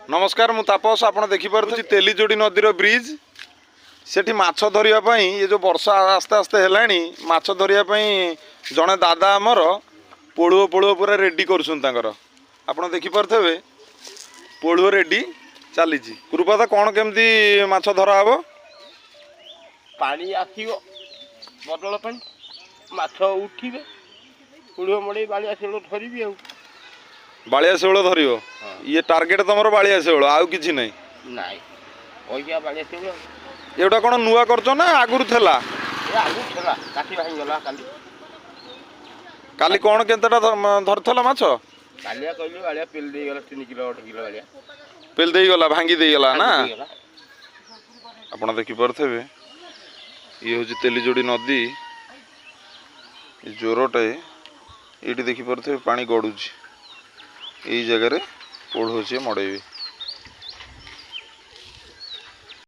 नमस्कार मु तापस आपण देखिपारे तेलीजोड़ी नदीर ब्रिज सेठी माछ धरिया ये जो वर्षा आस्ते आस्ते हेलाणी माछ धरिया जड़े दादा आमर पोलुओ पोलुओ पूरा रेडी कर आपण देखिपारे पोलुओ रेडी चली गुरुपादा कौन केमती माछ धरा हम पानी आसो बदल पानी माछ उठे पोलुओ मड़े बालिया शेल धरबी बालिया शेल धर ये टार्गेट तुम बालिया शेल आउ कि ना बालिया शेल एटा कौन नुआ कर ना आगुरी थेला काली कौन केतेटा धरथला माछ कालिया कहली बालिया पेल दे गला 3 किलो 8 किलो बालिया पेल दे गला भांगी दे गला ना आपण देखि परथेबे ये होची तेलीजोड़ी नदी जोरटे ये देखि परथेबे पानी गडुची एई जगह रे पोड़ होची मड़ेबे।